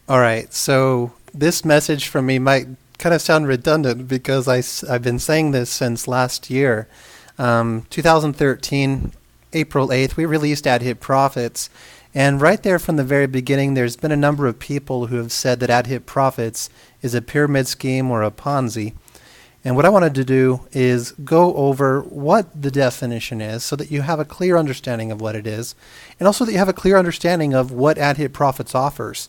All right, so this message from me might kind of sound redundant because I've been saying this since last year. 2013, April 8th, we released AdHitProfits. And right there from the very beginning, there's been a number of people who have said that AdHitProfits is a pyramid scheme or a Ponzi. And what I wanted to do is go over what the definition is so that you have a clear understanding of what it is, and also that you have a clear understanding of what AdHitProfits offers.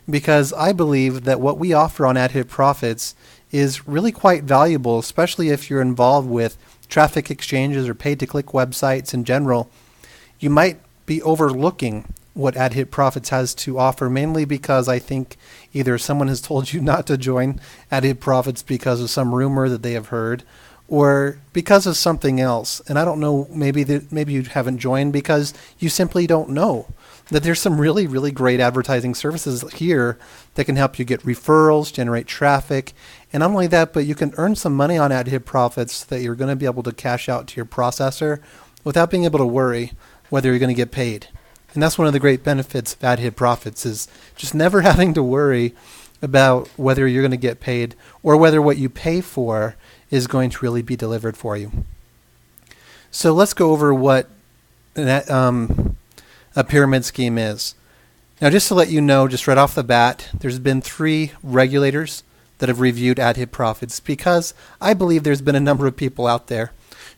Because I believe that what we offer on AdHitProfits is really quite valuable, especially if you're involved with traffic exchanges or pay-to-click websites in general. You might be overlooking what AdHitProfits has to offer, mainly because I think either someone has told you not to join AdHitProfits because of some rumor that they have heard, or because of something else. And I don't know, maybe you haven't joined because you simply don't know that there's some really, really great advertising services here that can help you get referrals, generate traffic, and not only that, but you can earn some money on AdHitProfits that you're going to be able to cash out to your processor without being able to worry whether you're going to get paid. And that's one of the great benefits of AdHitProfits, is just never having to worry about whether you're going to get paid or whether what you pay for is going to really be delivered for you. So let's go over what a pyramid scheme is. Now, just to let you know, just right off the bat, there's been 3 regulators that have reviewed AdHitProfits because I believe there's been a number of people out there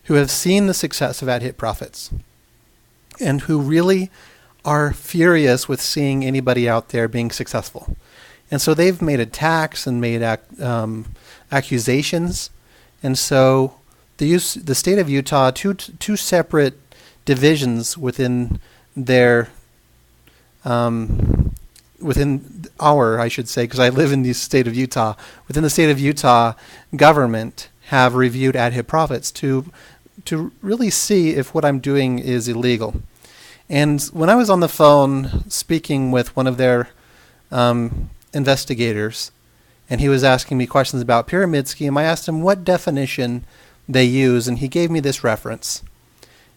who have seen the success of AdHitProfits and who really are furious with seeing anybody out there being successful. And so they've made attacks and made accusations. And so the state of Utah, two separate divisions within their within our, I should say, because I live in the state of Utah, within the state of Utah government have reviewed AdHitProfits to really see if what I'm doing is illegal. And when I was on the phone speaking with one of their investigators, and he was asking me questions about pyramid scheme, I asked him what definition they use, and he gave me this reference.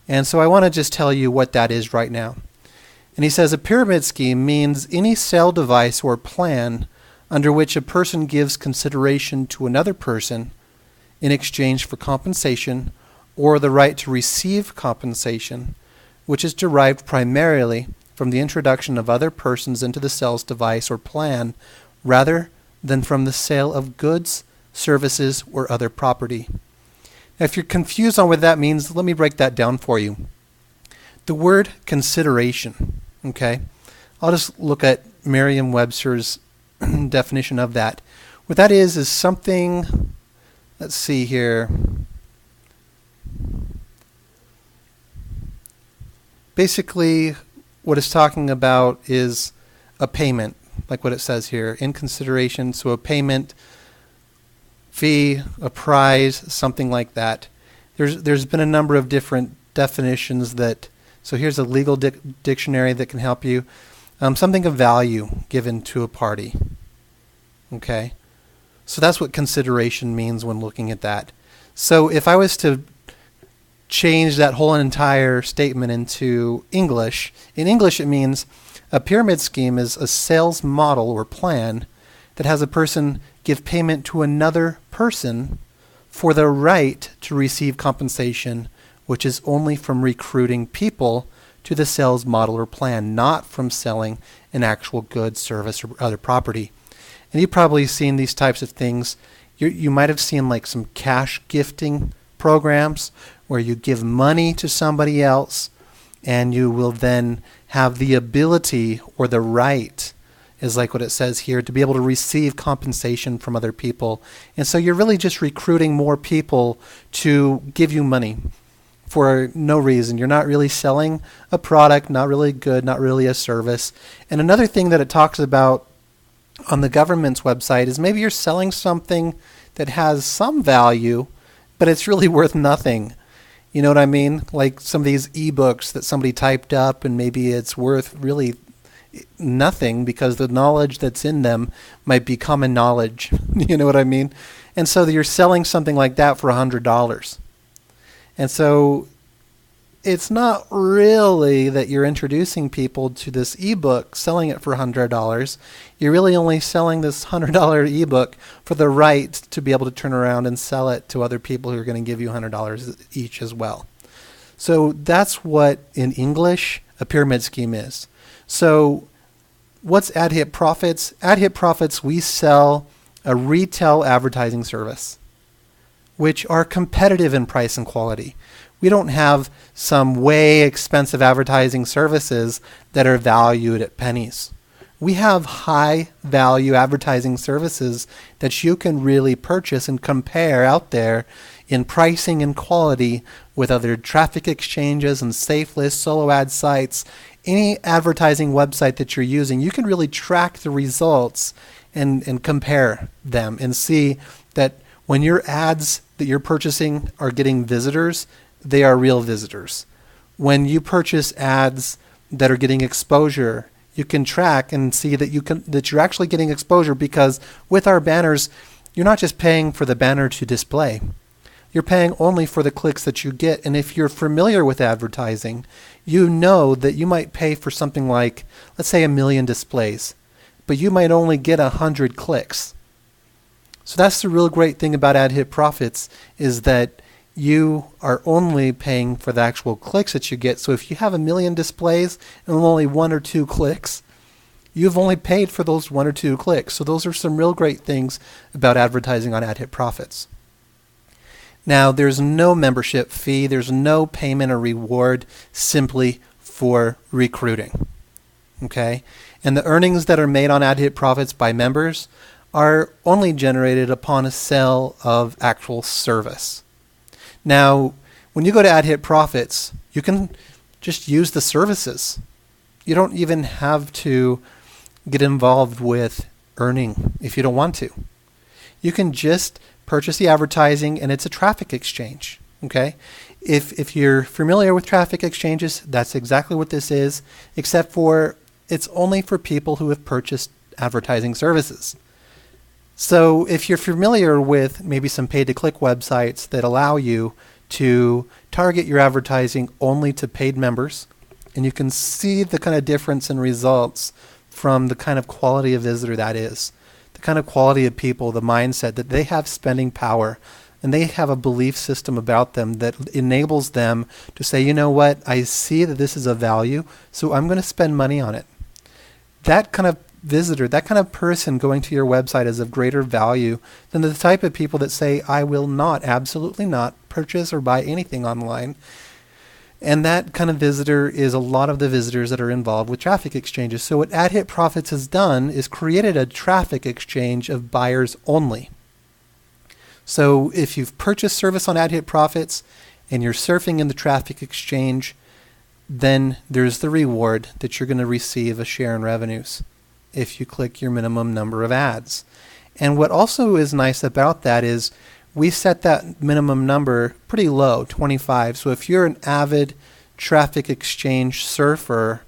And so I want to just tell you what that is right now. And he says a pyramid scheme means any sale device or plan under which a person gives consideration to another person in exchange for compensation or the right to receive compensation, which is derived primarily from the introduction of other persons into the sales device or plan rather than from the sale of goods, services, or other property. Now, if you're confused on what that means, let me break that down for you. The word consideration, okay? I'll just look at Merriam-Webster's definition of that. What that is something, let's see here. Basically, what it's talking about is a payment, like what it says here, in consideration. So a payment, fee, a prize, something like that. There's been a number of different definitions that, so here's a legal dictionary that can help you. Something of value given to a party. Okay? So that's what consideration means when looking at that. So if I was to change that whole entire statement into English, in English it means a pyramid scheme is a sales model or plan that has a person give payment to another person for the right to receive compensation, which is only from recruiting people to the sales model or plan, not from selling an actual good, service, or other property. And you've probably seen these types of things. You might have seen like some cash gifting programs where you give money to somebody else and you will then have the ability or the right, is like what it says here, to be able to receive compensation from other people. And so you're really just recruiting more people to give you money for no reason. You're not really selling a product, not really good, not really a service. And another thing that it talks about on the government's website is maybe you're selling something that has some value, but it's really worth nothing. You know what I mean? Like some of these ebooks that somebody typed up and maybe it's worth really nothing because the knowledge that's in them might be common knowledge. You know what I mean? And so you're selling something like that for $100. And so it's not really that you're introducing people to this ebook, selling it for $100. You're really only selling this $100 ebook for the right to be able to turn around and sell it to other people who are going to give you $100 each as well. So that's what, in English, a pyramid scheme is. So what's AdHitProfits? AdHitProfits, we sell a retail advertising service, which are competitive in price and quality. We don't have some way expensive advertising services that are valued at pennies. We have high value advertising services that you can really purchase and compare out there in pricing and quality with other traffic exchanges and safe list solo ad sites. Any advertising website that you're using, you can really track the results and compare them and see that when your ads that you're purchasing are getting visitors, they are real visitors. When you purchase ads that are getting exposure, you can track and see that you're actually getting exposure, because with our banners, you're not just paying for the banner to display. You're paying only for the clicks that you get. And if you're familiar with advertising, you know that you might pay for something like, let's say, 1 million displays, but you might only get 100 clicks. So that's the real great thing about AdHitProfits, is that you are only paying for the actual clicks that you get. So if you have 1 million displays and only 1 or 2 clicks, you've only paid for those 1 or 2 clicks. So those are some real great things about advertising on AdHitProfits. Now, there's no membership fee. There's no payment or reward, simply for recruiting. Okay? And the earnings that are made on AdHitProfits by members are only generated upon a sale of actual service. Now, when you go to AdHitProfits, you can just use the services. You don't even have to get involved with earning if you don't want to. You can just purchase the advertising, and it's a traffic exchange. Okay? If you're familiar with traffic exchanges, that's exactly what this is, except for it's only for people who have purchased advertising services. So if you're familiar with maybe some pay-to-click websites that allow you to target your advertising only to paid members, and you can see the kind of difference in results from the kind of quality of visitor that is, the kind of quality of people, the mindset that they have spending power, and they have a belief system about them that enables them to say, you know what, I see that this is a value, so I'm going to spend money on it. That kind of visitor, that kind of person going to your website is of greater value than the type of people that say, I will not, absolutely not, purchase or buy anything online. And that kind of visitor is a lot of the visitors that are involved with traffic exchanges. So what AdHitProfits has done is created a traffic exchange of buyers only. So if you've purchased service on AdHitProfits and you're surfing in the traffic exchange, then there's the reward that you're going to receive a share in revenues if you click your minimum number of ads. And what also is nice about that is we set that minimum number pretty low, 25. So if you're an avid traffic exchange surfer,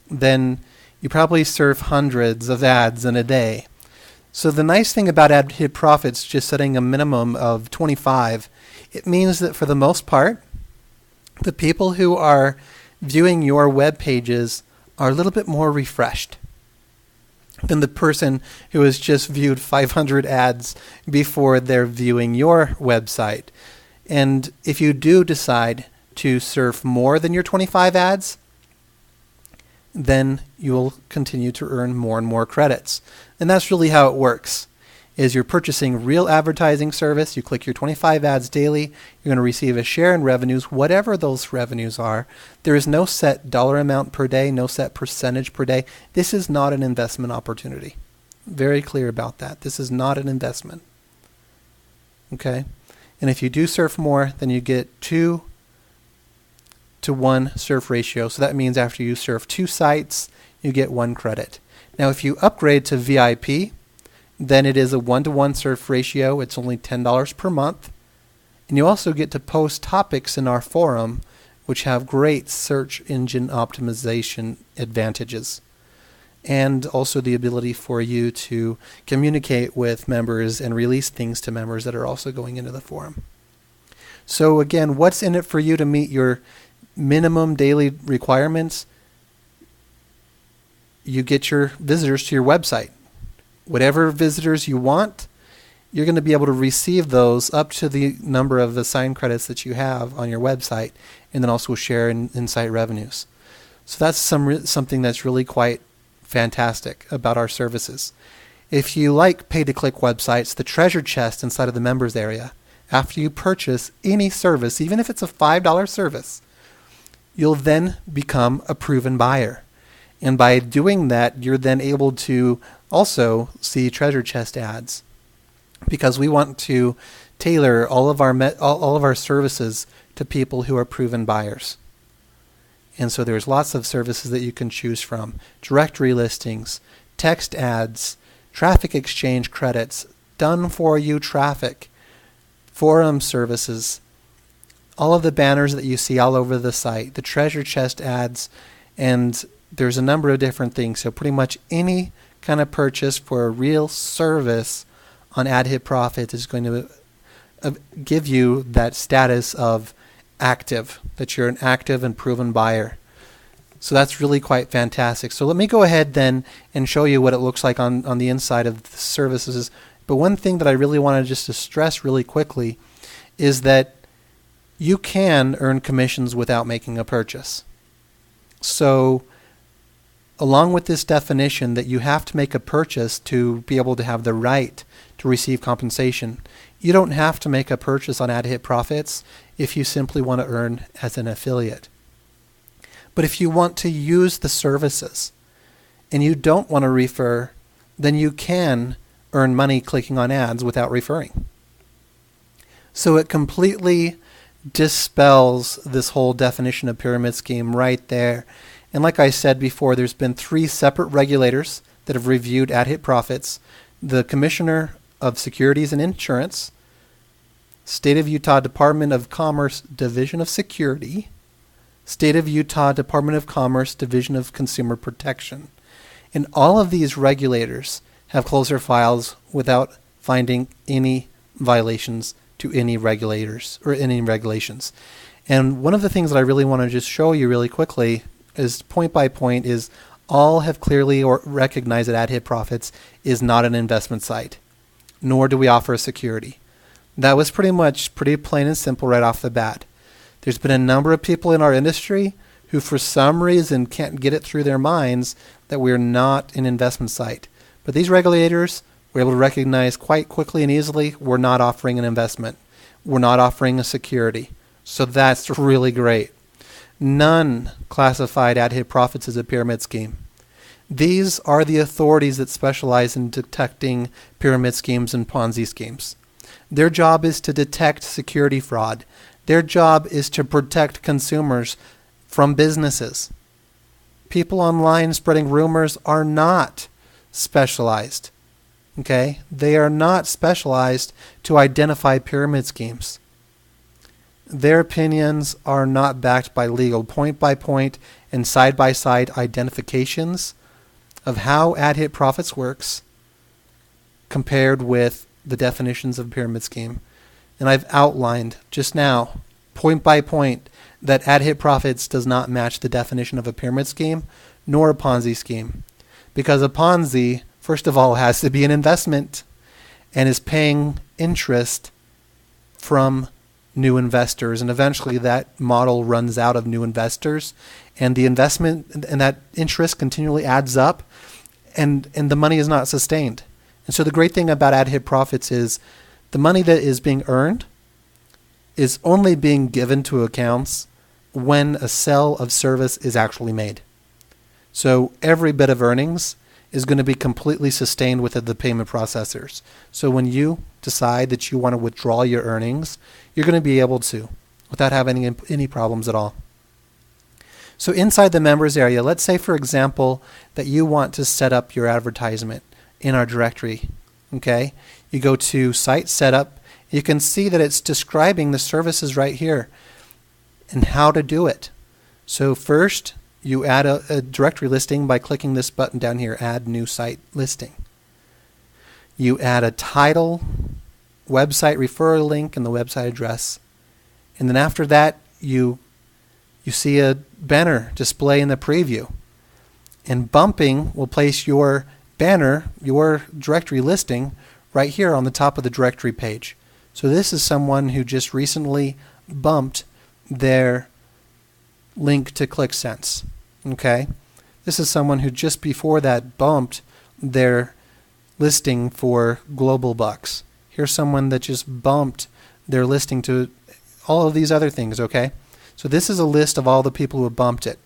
then you probably surf hundreds of ads in a day. So the nice thing about AdHitProfits just setting a minimum of 25, it means that for the most part, the people who are viewing your web pages are a little bit more refreshed than the person who has just viewed 500 ads before they're viewing your website. And if you do decide to surf more than your 25 ads, then you'll continue to earn more and more credits. And that's really how it works. Is you're purchasing real advertising service, you click your 25 ads daily, you're going to receive a share in revenues, whatever those revenues are. There is no set dollar amount per day, no set percentage per day. This is not an investment opportunity. Very clear about that. This is not an investment. Okay? And if you do surf more, then you get 2 to 1 surf ratio. So that means after you surf 2 sites, you get 1 credit. Now if you upgrade to VIP, then it is a 1-to-1 surf ratio. It's only $10 per month. And you also get to post topics in our forum, which have great search engine optimization advantages. And also the ability for you to communicate with members and release things to members that are also going into the forum. So again, what's in it for you to meet your minimum daily requirements, you get your visitors to your website. Whatever visitors you want, you're going to be able to receive those up to the number of assigned credits that you have on your website, and then also share in site revenues. So that's something that's really quite fantastic about our services. If you like pay-to-click websites, the treasure chest inside of the members area, after you purchase any service, even if it's a $5 service, you'll then become a proven buyer. And by doing that, you're then able to also see treasure chest ads, because we want to tailor all of our services to people who are proven buyers. And so there's lots of services that you can choose from: directory listings, text ads, traffic exchange credits, done for you traffic, forum services, all of the banners that you see all over the site, the treasure chest ads, and there's a number of different things. So pretty much any kind of purchase for a real service on AdHitProfits is going to give you that status of active, that you're an active and proven buyer. So that's really quite fantastic. So let me go ahead then and show you what it looks like on the inside of the services. But one thing that I really wanted just to stress really quickly is that you can earn commissions without making a purchase. So along with this definition that you have to make a purchase to be able to have the right to receive compensation, you don't have to make a purchase on AdHitProfits if you simply want to earn as an affiliate. But if you want to use the services and you don't want to refer, then you can earn money clicking on ads without referring. So it completely dispels this whole definition of pyramid scheme right there. And like I said before, there's been 3 separate regulators that have reviewed AdHitProfits: the Commissioner of Securities and Insurance, State of Utah Department of Commerce Division of Security, State of Utah Department of Commerce Division of Consumer Protection. And all of these regulators have closed their files without finding any violations to any regulators or any regulations. And one of the things that I really want to just show you really quickly is point by point is all have clearly recognized that AdHitProfits is not an investment site, nor do we offer a security. That was pretty plain and simple right off the bat. There's been a number of people in our industry who for some reason can't get it through their minds that we're not an investment site. But these regulators were able to recognize quite quickly and easily we're not offering an investment. We're not offering a security. So that's really great. None classified AdHitProfits as a pyramid scheme. These are the authorities that specialize in detecting pyramid schemes and Ponzi schemes. Their job is to detect security fraud. Their job is to protect consumers from businesses. People online spreading rumors are not specialized. Okay? They are not specialized to identify pyramid schemes. Their opinions are not backed by legal point-by-point and side-by-side identifications of how AdHitProfits works compared with the definitions of pyramid scheme. And I've outlined just now, point by point, that AdHitProfits does not match the definition of a pyramid scheme nor a Ponzi scheme. Because a Ponzi, first of all, has to be an investment and is paying interest from new investors. And eventually that model runs out of new investors. And the investment and that interest continually adds up and the money is not sustained. And so the great thing about AdHitProfits is the money that is being earned is only being given to accounts when a sale of service is actually made. So every bit of earnings is going to be completely sustained with the payment processors. So when you decide that you want to withdraw your earnings, you're going to be able to without having any problems at all. So inside the members area, let's say, for example, that you want to set up your advertisement in our directory. Okay? You go to Site Setup. You can see that it's describing the services right here and how to do it. So first, you add a directory listing by clicking this button down here, Add New Site Listing. You add a title, website referral link, and the website address. And then after that, you you see a banner display in the preview. And bumping will place your banner, your directory listing, right here on the top of the directory page. So this is someone who just recently bumped their link to ClickSense. Okay? This is someone who just before that bumped their listing for Global Bucks. Here's someone that just bumped their listing to all of these other things, okay? So this is a list of all the people who have bumped it.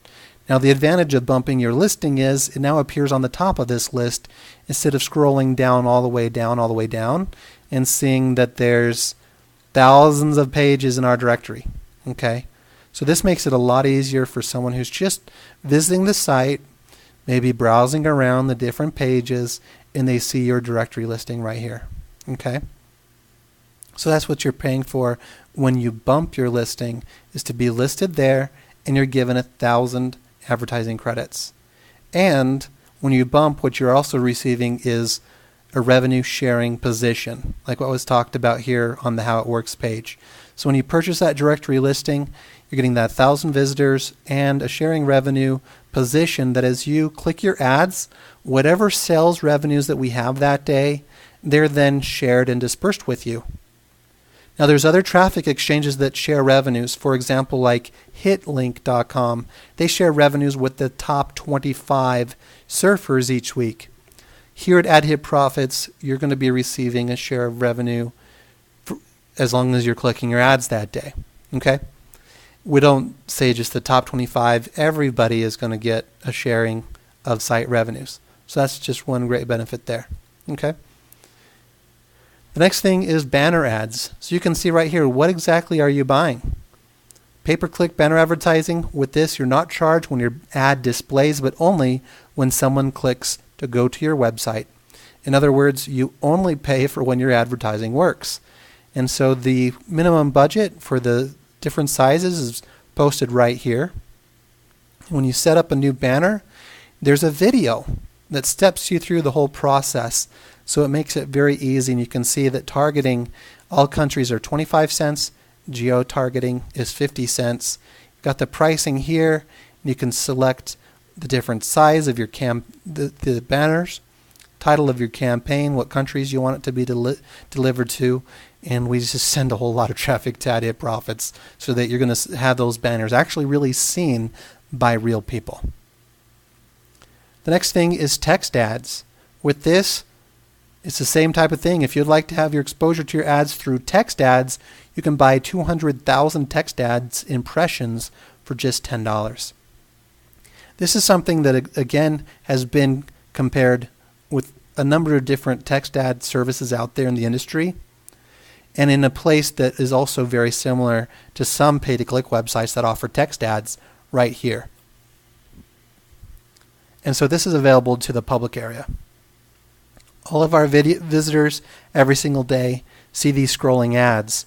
Now the advantage of bumping your listing is it now appears on the top of this list instead of scrolling down all the way down, all the way down, and seeing that there's thousands of pages in our directory, okay? So this makes it a lot easier for someone who's just visiting the site, maybe browsing around the different pages, and they see your directory listing right here, okay? So that's what you're paying for when you bump your listing, is to be listed there, and you're given 1,000 advertising credits. And when you bump, what you're also receiving is a revenue sharing position, like what was talked about here on the How It Works page. So when you purchase that directory listing, you're getting that 1,000 visitors and a sharing revenue position that as you click your ads, whatever sales revenues that we have that day, they're then shared and dispersed with you. Now there's other traffic exchanges that share revenues. For example, like hitlink.com. They share revenues with the top 25 surfers each week. Here at AdHitProfits, you're going to be receiving a share of revenue as long as you're clicking your ads that day. Okay? We don't say just the top 25. Everybody is going to get a sharing of site revenues. So that's just one great benefit there. Okay? The next thing is banner ads. So you can see right here, what exactly are you buying? Pay-per-click banner advertising. With this, you're not charged when your ad displays, but only when someone clicks to go to your website. In other words, you only pay for when your advertising works. And so the minimum budget for the different sizes is posted right here. When you set up a new banner, there's a video that steps you through the whole process. So it makes it very easy, and you can see that targeting all countries are 25 cents, geo-targeting is 50 cents. You've got the pricing here, and you can select the different size of your the banners, title of your campaign, what countries you want it to be delivered to, and we just send a whole lot of traffic to AdHitProfits so that you're going to have those banners actually really seen by real people. The next thing is text ads. With this, it's the same type of thing. If you'd like to have your exposure to your ads through text ads, you can buy 200,000 text ads impressions for just $10. This is something that, again, has been compared with a number of different text ad services out there in the industry, and in a place that is also very similar to some pay-to-click websites that offer text ads right here. And so this is available to the public area. All of our visitors every single day see these scrolling ads,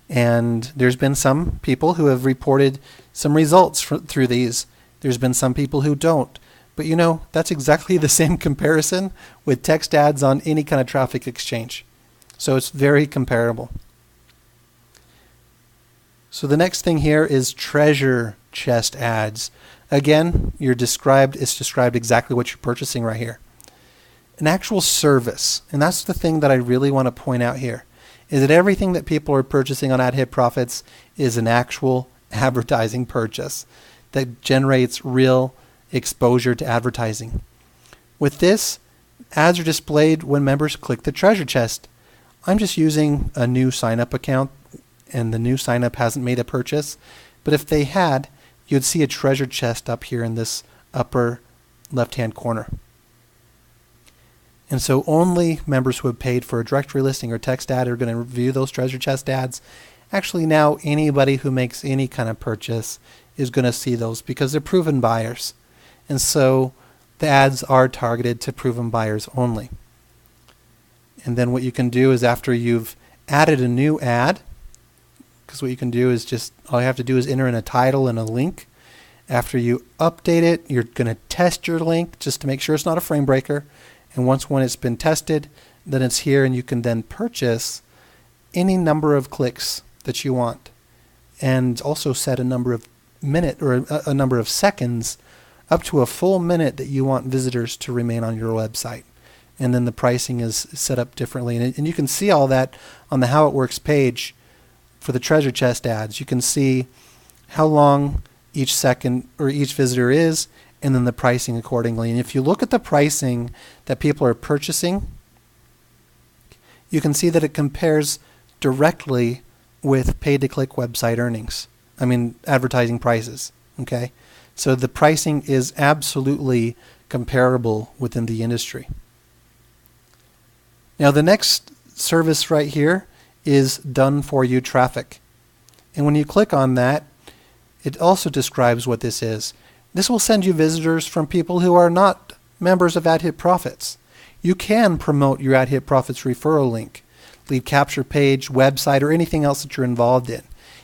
and there's been some people who have reported some results through these. There's been some people who don't. But you know, that's exactly the same comparison with text ads on any kind of traffic exchange. So it's very comparable. So the next thing here is treasure chest ads. Again, it's described exactly what you're purchasing right here. An actual service, and that's the thing that I really want to point out here, is that everything that people are purchasing on AdHitProfits is an actual advertising purchase that generates real exposure to advertising. With this, ads are displayed when members click the treasure chest. I'm just using a new sign-up account, and the new sign-up hasn't made a purchase, but if they had, you'd see a treasure chest up here in this upper left-hand corner. And so only members who have paid for a directory listing or text ad are going to view those treasure chest ads. Actually, now anybody who makes any kind of purchase is going to see those because they're proven buyers. And so the ads are targeted to proven buyers only. And then what you can do is after you've added a new ad, because what you can do is just, all you have to do is enter in a title and a link. After you update it, you're going to test your link just to make sure it's not a frame breaker. And once when it's been tested, then it's here, and you can then purchase any number of clicks that you want, and also set a number of minute or a number of seconds up to a full minute that you want visitors to remain on your website. And then the pricing is set up differently. And you can see all that on the How It Works page for the treasure chest ads. You can see how long each second or each visitor is, and then the pricing accordingly. And if you look at the pricing that people are purchasing, you can see that it compares directly with pay-to-click website earnings. Advertising prices. Okay? So the pricing is absolutely comparable within the industry. Now the next service right here is done for you traffic. And when you click on that, it also describes what this is. This will send you visitors from people who are not members of AdHitProfits. You can promote your AdHitProfits referral link, lead capture page, website, or anything else that you're involved in.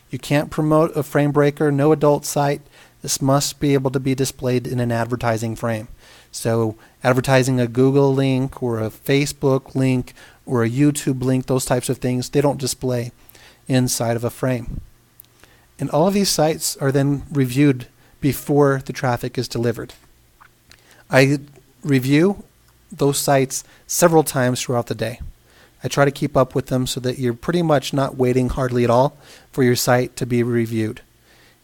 You can't promote a frame breaker, no adult site. This must be able to be displayed in an advertising frame. So advertising a Google link or a Facebook link or a YouTube link, those types of things, they don't display inside of a frame. And all of these sites are then reviewed before the traffic is delivered. I review those sites several times throughout the day. I try to keep up with them so that you're pretty much not waiting hardly at all for your site to be reviewed.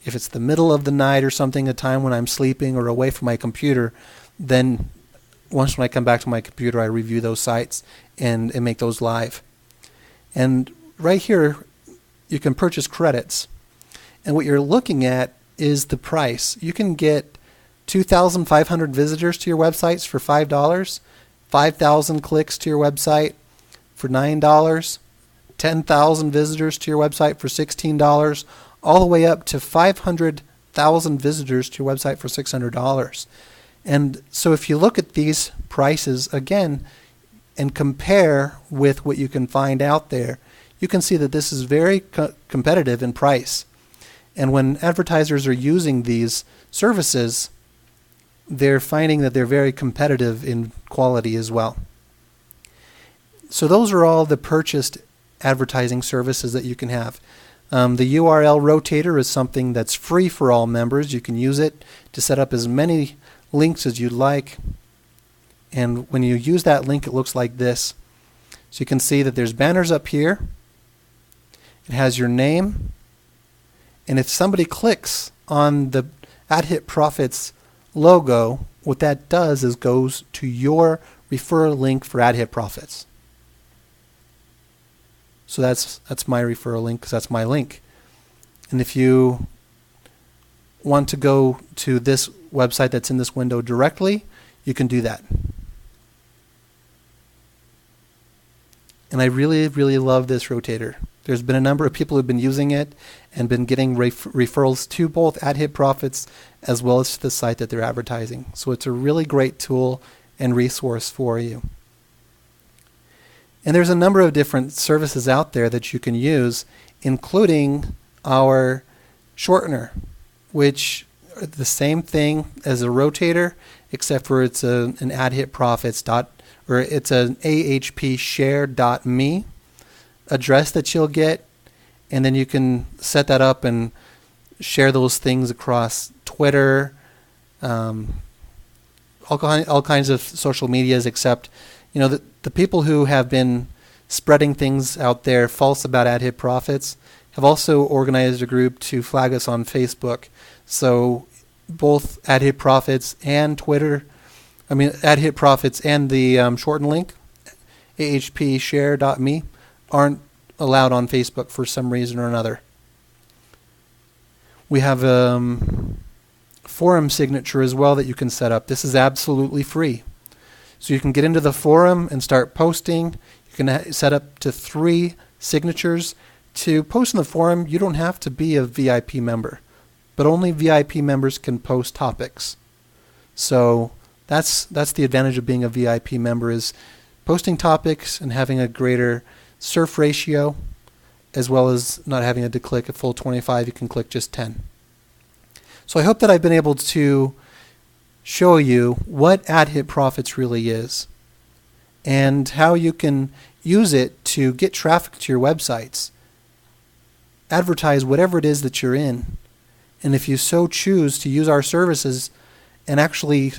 If it's the middle of the night or something, a time when I'm sleeping or away from my computer, then once when I come back to my computer, I review those sites and make those live. And right here, you can purchase credits. And what you're looking at is the price. You can get 2,500 visitors to your websites for $5, 5,000 clicks to your website for $9, 10,000 visitors to your website for $16, all the way up to 500,000 visitors to your website for $600. And so if you look at these prices again and compare with what you can find out there, you can see that this is very competitive in price. And when advertisers are using these services, they're finding that they're very competitive in quality as well. So those are all the purchased advertising services that you can have. The URL rotator is something that's free for all members. You can use it to set up as many links as you'd like. And when you use that link, it looks like this. So you can see that there's banners up here. It has your name. And if somebody clicks on the AdHitProfits logo, what that does is goes to your referral link for AdHitProfits. So that's my referral link because that's my link. And if you want to go to this website that's in this window directly, you can do that. And I really, really love this rotator. There's been a number of people who've been using it and been getting referrals to both AdHitProfits as well as to the site that they're advertising. So it's a really great tool and resource for you. And there's a number of different services out there that you can use, including our shortener, which are the same thing as a rotator, except for it's an AdHitProfits or it's an ahpshare.me address that you'll get, and then you can set that up and share those things across Twitter, all kinds of social medias, except the people who have been spreading things out there false about AdHitProfits have also organized a group to flag us on Facebook. So both AdHitProfits and AdHitProfits and the shorten link, ahpshare.me, aren't allowed on Facebook for some reason or another. We have forum signature as well that you can set up. This is absolutely free. So you can get into the forum and start posting. You can set up to 3 signatures. To post in the forum, you don't have to be a VIP member, but only VIP members can post topics. So that's the advantage of being a VIP member, is posting topics and having a greater surf ratio, as well as not having to click a full 25. You can click just 10. So I hope that I've been able to show you what AdHitProfits really is and how you can use it to get traffic to your websites, advertise whatever it is that you're in, And if you so choose to use our services and actually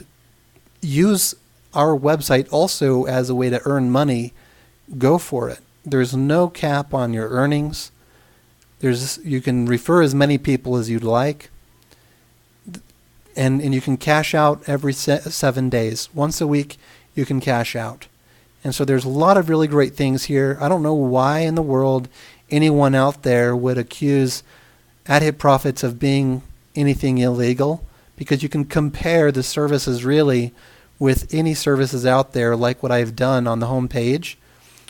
use our website also as a way to earn money, go for it. There's no cap on your earnings. You can refer as many people as you'd like. And you can cash out every 7 days. Once a week, you can cash out. And so there's a lot of really great things here. I don't know why in the world anyone out there would accuse AdHitProfits of being anything illegal, because you can compare the services really with any services out there, like what I've done on the home page.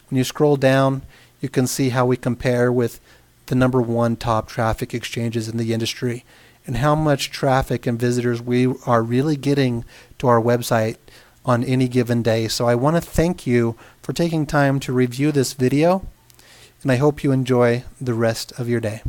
When you scroll down, you can see how we compare with the #1 top traffic exchanges in the industry and how much traffic and visitors we are really getting to our website on any given day. So I want to thank you for taking time to review this video, and I hope you enjoy the rest of your day.